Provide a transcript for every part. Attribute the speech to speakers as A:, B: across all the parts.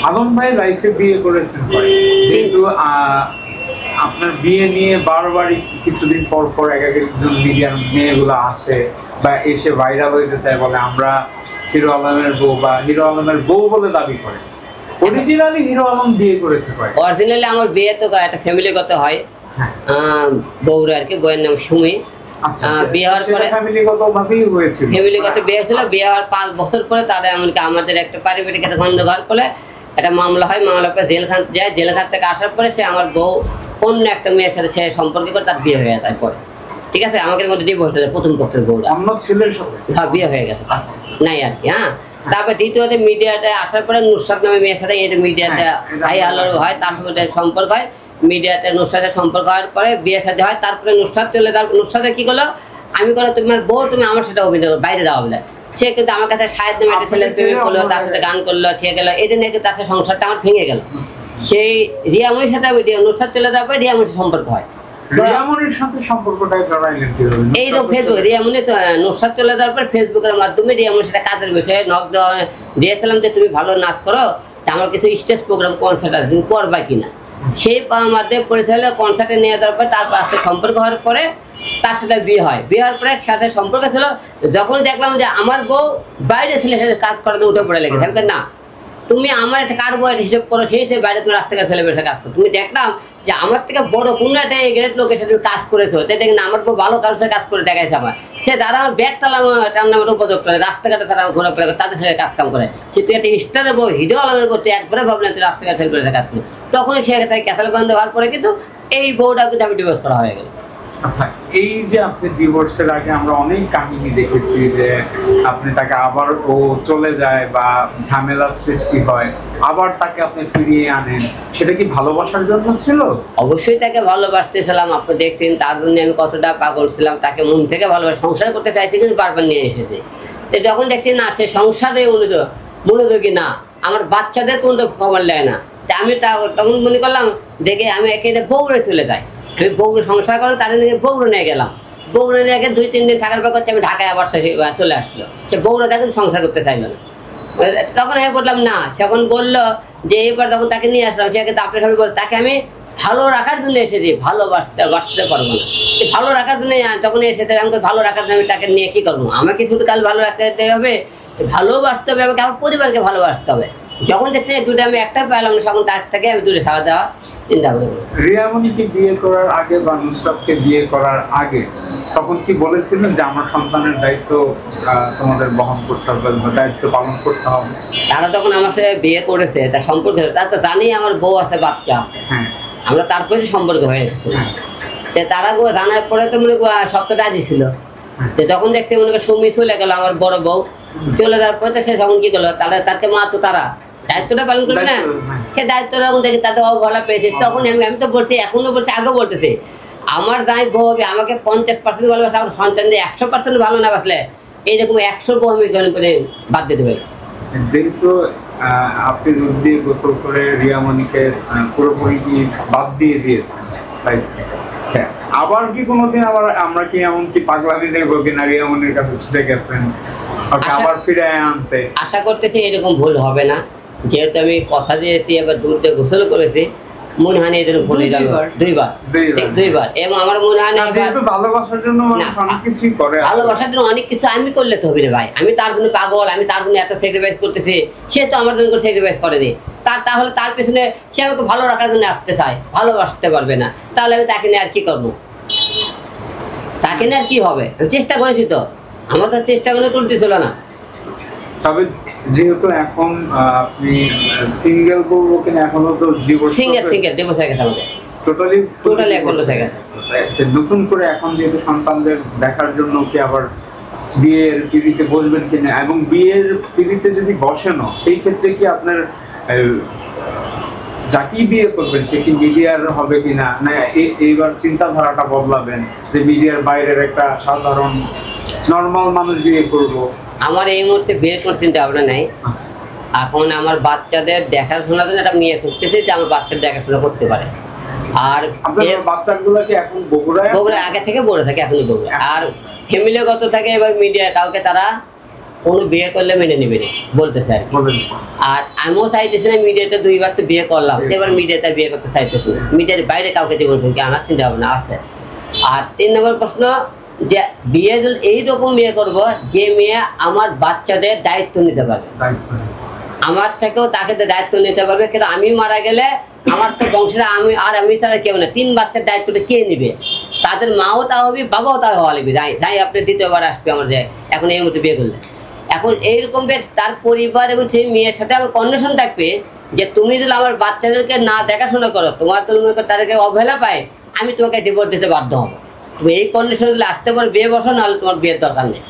A: আলম ভাই লাইফে বিয়ে করেছেন ভাই, যেহেতু আপনার বিয়ে নিয়ে বারবারই কিছুদিন পর পর এক একজন মিডিয়ার মেয়েগুলো আসে বা এসে ভাইরাল হইতে চায়, বলে আমরা হিরো আলমের বউ বা হিরো আলমের বউ বলে দাবি করে। অরিজিনালি হিরো আলম বিয়ে করেছে ভাই?
B: অরিজিনালি আমার বিয়ে তো একটা ফ্যামিলিগত হয়, বউর আর কি, বউয়ের নাম সুমি। বিয়ে হওয়ার পরে ফ্যামিলিগত বিয়ে ছিল। বিয়ে হওয়ার 5 বছর পরে তারা এমনকি আমাদের একটা পারিবারিক একটা গন্ডগোল করে একটা মামলা হয়। মামলা পরে জেলখান যায়। জেলখান থেকে আসার পরে সে আমার বউ অন্য একটা মেয়ের সাথে সে সম্পর্ক করে তার বিয়ে হয়ে যায়। তারপরে ঠিক আছে, আমাদের মধ্যে ডিভোর্স হয়েছে। প্রথম পক্ষের বউরা
A: অন্য ছেলের সাথে
B: বিয়ে হয়ে গেছে নাই আর কি। তারপর দ্বিতীয়তে মিডিয়াতে আসার পরে নুসরাত নামে মেয়ের সাথে এই মিডিয়াতে হাই আলোর হয়, তার সাথে সম্পর্ক হয়। মিডিয়াতে নুসরাতের সম্পর্ক হওয়ার পরে বিয়ে সাথে হয়। তারপরে নুসরাত চলে, তারপর নুসরাতে কি করলো, আমি করো তোমার বউ, তুমি আমার সাথে অভিনয় বাইরে যাওয়া বলে। সে কিন্তু আমার কাছে সাহেব নামে একটা ছেলে প্রেমে করলো, তার সাথে গান করলো, সে গেলো। এই দিন নাকি তার সাথে সংসারটা আমার ভেঙে গেল। সেই রিয়ামনির সাথে নুসরাত চলে যাওয়ার পরে রিয়ামনির সম্পর্ক হয়। এইরকম ফেসবুক রিয়ামনি তো নুসরাত চলে যাওয়ার পর ফেসবুকের মাধ্যমে রিয়ামনির সাথে কাজের বিষয়ে নক দিয়েছিলাম যে তুমি ভালো নাচ করো, আমার কিছু স্টেজ প্রোগ্রাম কনসার্ট আছে, তুমি করবা কিনা। সেই মাধ্যমে পরিচালক কনসার্টে নিয়ে যাওয়ার পরে তারপর আস্তে সম্পর্ক হওয়ার পরে তার সাথে বিয়ে হয়। বিয়ে হওয়ার পরে সাথে সম্পর্ক ছিল। যখন দেখলাম যে আমার বউ বাইরে ছেলের সাথে কাজ করাতে উঠে পড়ে লেগেছে, আমি না তুমি আমার একটা কার বয়ের হিসেব করো, সেই বাইরে তুমি রাস্তায় ছেলেমেয়ের সাথে কাজ করো। তুমি দেখলাম যে আমার থেকে বড় কোনো একটা গ্রেট লোকের সাথে কাজ করেছো, তাই দেখেন আমার বউ ভালো কারোর সাথে কাজ করে দেখাইছে। আমার সে যারা আমার ব্যাগ টানানোর উপযোগ করে, রাস্তাঘাটে তারা ঘোরাফেরা করে, তাদের সাথে কাজ কাম করে। সে তুই একটা স্টারের বউ, হিরো আলমের বউ, তুই একবারে ভাবলেন তুই রাস্তাঘাট ছেলে কাজ করি। তখনই সে ক্যাথাল গন্ধ হওয়ার পরে কিন্তু এই বউটা কিন্তু আমি ডিভোর্স করা হয়ে গেল।
A: আচ্ছা, এই যে আপনি ডিভোর্সের আগে আমরা অনেক কাহিনী দেখেছি যে আপনি তাকে আবার ও চলে যায় বা ঝামেলার সৃষ্টি হয়, আবার তাকে আপনি ফিরিয়ে আনেন, সেটা কি ভালোবাসার জন্য ছিল?
B: অবশ্যই তাকে ভালোবাসতেছিলাম। আপনি দেখছেন তার জন্য আমি কতটা পাগল ছিলাম। তাকে মন থেকে ভালোবাসা, সংসার করতে চাইছি কিন্তু বারবার নিয়ে এসেছে। তো যখন দেখছি না সে সংসারে মনোযোগী না, আমার বাচ্চাদের কোনো খবর নেয় না, আমি তখন মনে করলাম দেখে আমি একে বউরে চলে যাই। আমি বউরে সংসার করলাম, তাদের নিয়ে বউরে নিয়ে গেলাম। বউরে নিয়ে 2-3 দিন থাকার পর করছে আমি ঢাকায় আবার চলে আসলো। সে বউরা দেখেন সংসার করতে চাইল না। তখন আমি বললাম না, সে এখন বললো যে এবার যখন তাকে নিয়ে আসলাম, সে কিন্তু আপনার সামনে বল তাকে আমি ভালো রাখার জন্য এসেছি, বাঁচতে পারবো না। ভালো রাখার জন্য তখন এসেছে, আমাকে ভালো রাখার জন্য আমি তাকে নিয়ে কী করবো? আমাকে শুধু কাল ভালো রাখতে হবে, ভালোবাসতে হবে, আমাকে আমার পরিবারকে ভালোবাসতে হবে। যখন দেখছি দুটো আমি একটা পেলাম না, তখন তার থেকে আমি দূরে খাওয়া দাওয়া চিন্তা করে বলছি।
A: রিয়ামনিকে বিয়ে করার আগে বা নুসরাতকে বিয়ে করার আগে তখন কি বলেছিলেন যে আমার সন্তানের দায়িত্ব তোমাদের বহন করতে হবে, দায়িত্ব পালন করতে হবে?
B: তারা তখন আমার সাথে বিয়ে করেছে, তার সম্পর্ক তারা তো জানি আমার বউ আছে, বাচ্চা আছে, আমরা তারপরে সম্পর্ক হয়ে এসেছি। তারা জানার পরে তো মনে সপ্তাহটা দিছিল। তখন দেখতে মনে করি সুমি চলে গেল, আমার বড় বউ চলে যাওয়ার পরে সে তখন কি করলো, তাকে মা তো তারা দায়িত্বটা পালন করবে না। সে দায়িত্বটা যখন দেখি তাদের অবহেলা পেয়েছে, তখন আমি তো বলছি, এখনো বলছি, আগেও বলতেছি, আমার যাই বউ হবে আমাকে 50% ভালোবাসে, আমার সন্তানদের 100% ভালো না বাসলে এইরকম 100 বউ আমি জয়েন করে বাদ দিতে পারি।
A: যেহেতু আপনি দুধ দিয়ে গোসল করে রিয়ামনিকে পুরোপুরি কি বাদ দিয়ে দিয়েছেন, আবার কি কোনোদিন আমরা কি এমন কি পাগলামি দেখবো কিনা রিয়ামনির কাছে ছুটে গেছেন আবার ফিরে আনতে?
B: আশা করতেছি এরকম ভুল হবে না, যেহেতু আমি কথা দিয়েছি, এবার দুধ দিয়ে গোসল করেছি, মনে হয় এদের ভুলে যাবে দুইবার। এবং আমার মনে হয়
A: ভালোবাসার জন্য
B: ভালোবাসার জন্য অনেক কিছু আমি করলে তো হবে রে ভাই। আমি তার জন্য পাগল, আমি তার জন্য এত স্যাক্রিফাইস করতেছি, সে তো আমার জন্য স্যাক্রিফাইস করেনি। তাহলে তার পেছনে সে আমাকে ভালো রাখার জন্য আসতে চায়, ভালোবাসতে পারবে না, তাহলে আমি তাকে নিয়ে আর কি করবো? তাকে নিয়ে আর কি হবে? আমি চেষ্টা করেছি তো, আমার তো চেষ্টা করে তুলতেছিল না।
A: তবে যেহেতু এখন আপনি সিঙ্গেল বলবো কিনা, এখনো তো
B: সিঙ্গেল ডিভোর্স হয়ে গেছে আমাদের, টোটালি এক বছর হয়ে গেছে।
A: নতুন করে এখন যেহেতু সন্তানদের দেখার জন্য কি আবার বিয়ের পিড়িতে বসবেন কিনা, এবং বিয়ের পিড়িতে যদি বসেন সেই ক্ষেত্রে কি আপনার যাকেই বিয়ে করবেন সে কি মিডিয়ার হবে কিনা, না এইবার চিন্তাধারাটা বদলাবেন যে মিডিয়ার বাইরের একটা সাধারণ নর্মাল মানুষ বিয়ে করবো?
B: আমার এই মুহূর্তে বিয়ের কোনো চিন্তা ভাবনা নাই। এখন আমার বাচ্চাদের দেখাশোনার জন্য একটা মেয়ে খুঁজতেছে যে আমার বাচ্চাদের দেখাশোনা করতে পারে। আর
A: বাচ্চাগুলো কি এখন বগুড়ায়?
B: আগে থেকে বড় থাকে, এখনই বগুড়া। আর ফ্যামিলিগত থাকে, এবার মিডিয়া কাউকে তারা কোনো বিয়ে করলে মেনে নেবে না বলতেছে আর কি।
A: বলেন।
B: আর আমিও চাইতেছি না, মিডিয়াতে 2বার তো বিয়ে করলাম, এবার মিডিয়াতে বিয়ে করতে চাইতেছি না, মিডিয়ার বাইরে কাউকে জীবন সঙ্গী আনার চিন্তা ভাবনা আছে। আর 3 নম্বর প্রশ্ন, যে বিয়ে এইরকম বিয়ে করব যে মেয়ে আমার বাচ্চাদের দায়িত্ব নিতে পারবে, আমার থেকেও তাকে দায়িত্ব নিতে পারবে। কিন্তু আমি মারা গেলে আমার তো বংশের আমি ছাড়া কেউ না, 3 বাচ্চার দায়িত্বটা কে নিবে? তাদের মাও তা হবে, বাবাও তা হওয়া লাগবে। তাই আপনি 2য় আসবে আমার এখন এই মতো বিয়ে করলে। এখন এইরকম তার পরিবার এবং সেই মেয়ের সাথে আমার কন্ডিশন থাকবে যে তুমি যদি আমার বাচ্চাদেরকে না দেখাশোনা করো, তোমার তাদেরকে অবহেলা পায়, আমি তোমাকে ডিভোর্স দিতে বাধ্য হবো। তুমি এই কন্ডিশন যদি আসতে পারো বিয়ে বসো, নাহলে তোমার বিয়ের দরকার নেই।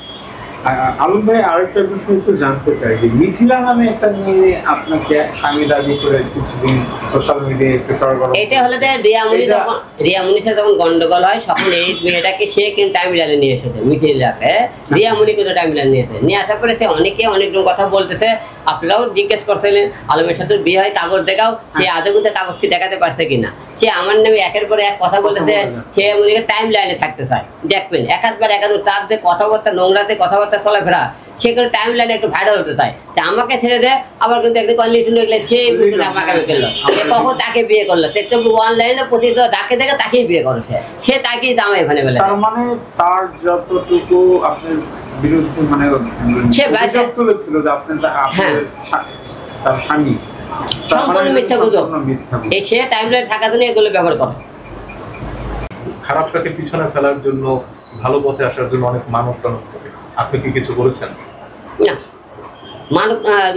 A: আলম ভাই, আরেকটা প্রশ্ন একটু জানতে চাই যে মিথিলা নামে একটা মেয়ে আপনাকে স্বামী দাবি করে কিছুদিন সোশ্যাল মিডিয়ায় একটু সরগরম।
B: এটা হলে রিয়ামনির সাথে যখন গন্ডগোল হয়, তখন এই মেয়েটাকে সে কিন্তু টাইমলাইনে নিয়ে এসেছে, মিথিলাকে রিয়ামনি কিন্তু টাইমলাইনে নিয়ে এসেছে। নিয়ে আসার পরে সে অনেক রকম কথা বলতেছে। আপনারাও জিজ্ঞেস করছিলেন আলমের সাথে বিয়ে হয়, কাগজ দেখাও, সে আদৌ কিন্তু কাগজ কি দেখাতে পারছে কিনা। সে আমার নামে একের পরে এক কথা বলতেছে, সে মনিকে টাইমলাইনে থাকতে চায়। দেখবেন একাধবার তার যে কথাবার্তা, নোংরাতে কথাবার্তা চলাফেরা, সে করে টাইম লাইনে একটু ভাইরাল হতে চায়। তা আমাকে ছেড়ে দেয়, আবার কিন্তু একদিন সে আমাকে করলো, কখন তাকে বিয়ে করলো, অনলাইনে প্রতিটা ডাকে দেখে তাকেই বিয়ে করেছে, সে তাকেই দামাই ভানে ফেলে।
A: তার মানে তার যতটুকু আপনার বিরুদ্ধে মানে
B: সে
A: অভিযোগ তুলেছিল যে আপনি তার স্বামী,
B: সম্পূর্ণ মিথ্যা গুজব। সে টাইম লাইনে থাকার জন্য এগুলো ব্যবহার করে।
C: খারাপটাকে পিছনে ফেলার জন্য, ভালো পথে আসার জন্য অনেক মানব টানব করে। আপনি কি কিছু করেছেন?
B: না,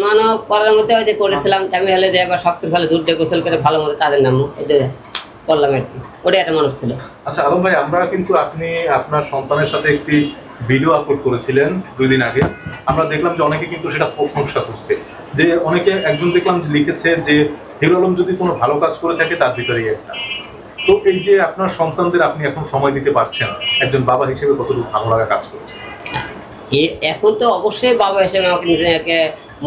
B: মানব করার মধ্যে ওই যে করেছিলাম, আমি হলে যে এবার সব কিছু দুধ দিয়ে গোসল করে ভালো মতো তাদের নাম এটা করলাম আর কি, ওটা একটা মানুষ ছিল।
C: আচ্ছা আলম ভাই, আমরা কিন্তু আপনি আপনার সন্তানের সাথে একটি ভিডিও আপলোড করেছিলেন 2 দিন আগে। আমরা দেখলাম যে অনেকে কিন্তু সেটা প্রশংসা করছে, যে অনেকে একজন দেখলাম লিখেছে যে হিরো আলম যদি কোনো ভালো কাজ করে থাকে তার ভিতরেই একটা। তো এই যে আপনার সন্তানদের আপনি এখন সময় দিতে পারছেন, একজন বাবা হিসেবে কতটুকু ভালো লাগা কাজ করছে?
B: এখন তো অবশ্যই বাবা হিসেবে আমাকে নিজেকে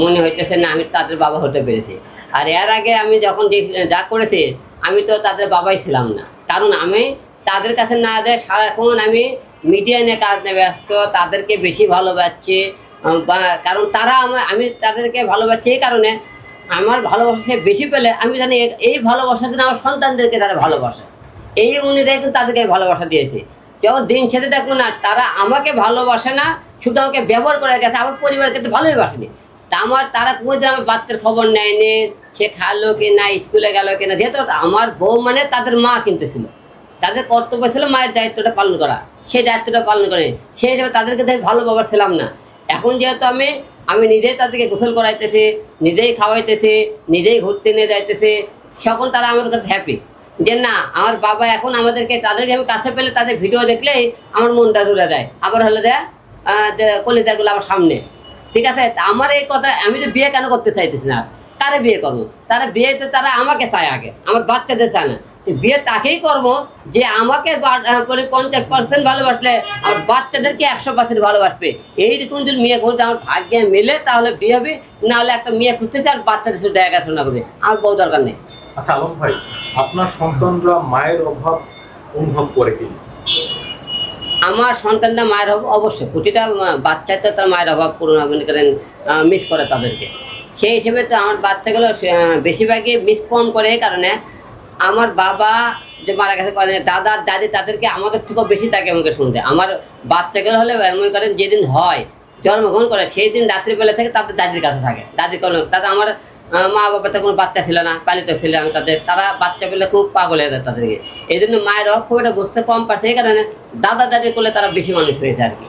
B: মনে হইতেছে না আমি তাদের বাবা হতে পেরেছি। আর এর আগে আমি যখন যা করেছি, আমি তো তাদের বাবাই ছিলাম না, কারণ আমি তাদের কাছে না দেয় সারাক্ষণ আমি মিডিয়া নিয়ে কাজ নিয়ে ব্যস্ত, তাদেরকে বেশি ভালোবাসছি। কারণ আমি তাদেরকে ভালোবাসছি এই কারণে, আমার ভালোবাসা বেশি পেলে আমি জানি এই ভালোবাসার জন্য আমার সন্তানদেরকে তারা ভালোবাসে, এই অনুযায়ী কিন্তু তাদেরকে ভালোবাসা দিয়েছে। যখন দিন ছেড়ে দেখবো না তারা আমাকে ভালোবাসে না, শুধু আমাকে ব্যবহার করে গেছে, আমার পরিবারকে তো ভালোই বাসেনি। তা তারা কোনোদিন আমার বাচ্চার খবর নেয়নি, সে খালো কি না, স্কুলে গেল কিনা। যেহেতু আমার বউ মানে তাদের মা কিন্তু ছিল, তাদের কর্তব্য ছিল মায়ের দায়িত্বটা পালন করা, সেই দায়িত্বটা পালন করে সেই হিসেবে তাদেরকে ভালো বাবা ছিলাম না। এখন যেহেতু আমি নিজেই তাদেরকে গোসল করাইতেছি, নিজেই খাওয়াইতেছি, নিজেই ঘুরতে নিয়ে যাইতেছি, তখন তারা আমার কাছে হ্যাপি যে না আমার বাবা এখন তাদেরকে আমি কাছে পেলে তাদের ভিডিও দেখলেই আমার মনটা জুড়ে দেয়। আবার হলে দেয় কলিজাগুলো আমার সামনে, ঠিক আছে। আমার এই কথা, আমি তো বিয়ে কেন করতে চাইতেছি না, কারে বিয়ে করবো? তারা বিয়ে তো তারা আমাকে চায় আগে, আমার বাচ্চাদের চায় না। বিয়ে তাকেই করবো যে আমাকে 50% ভালোবাসলে আমার বাচ্চাদেরকে 100% ভালোবাসবে। এইরকম যদি মেয়ে খুঁজতে আমার ভাগ্যে মিলে তাহলে বিয়ে হবে, না হলে একটা মেয়ে খুঁজতেছে আর বাচ্চাদের সাথে দেখাশোনা করবে, আমার বউ দরকার নেই।
C: আচ্ছা আলম ভাই, আপনার সন্তানরা মায়ের অভাব অনুভব করে কি?
B: আমার সন্তানরা মায়ের অভাব অবশ্যই, প্রতিটা বাচ্চাই তো তার মায়ের অভাব পূরণ মনে করেন মিস করে তাদেরকে। সেই হিসেবে তো আমার বাচ্চাগুলো বেশিরভাগই মিস কম করে, এই কারণে আমার বাবা যে মারা গেছে দাদার দাদি তাদেরকে আমাদের থেকেও বেশি থাকে আমাকে শুনতে। আমার বাচ্চাগুলো হলে মনে করেন যেদিন হয় জন্মগ্রহণ করে সেই দিন রাত্রিবেলা থেকে তাদের দাদির কাছে থাকে, দাদি কোনো তাদের আমার মা বাবার তো কোনো বাচ্চা ছিল না, পালিত ছিল আমি তারা বাচ্চা পেলে খুব পাগল হয়ে যায় তাদেরকে। এই জন্য মায়ের খুব একটা বুঝতে কম পারছে, এই কারণে দাদা দাদির করলে তারা বেশি মানুষ হয়েছে আর কি।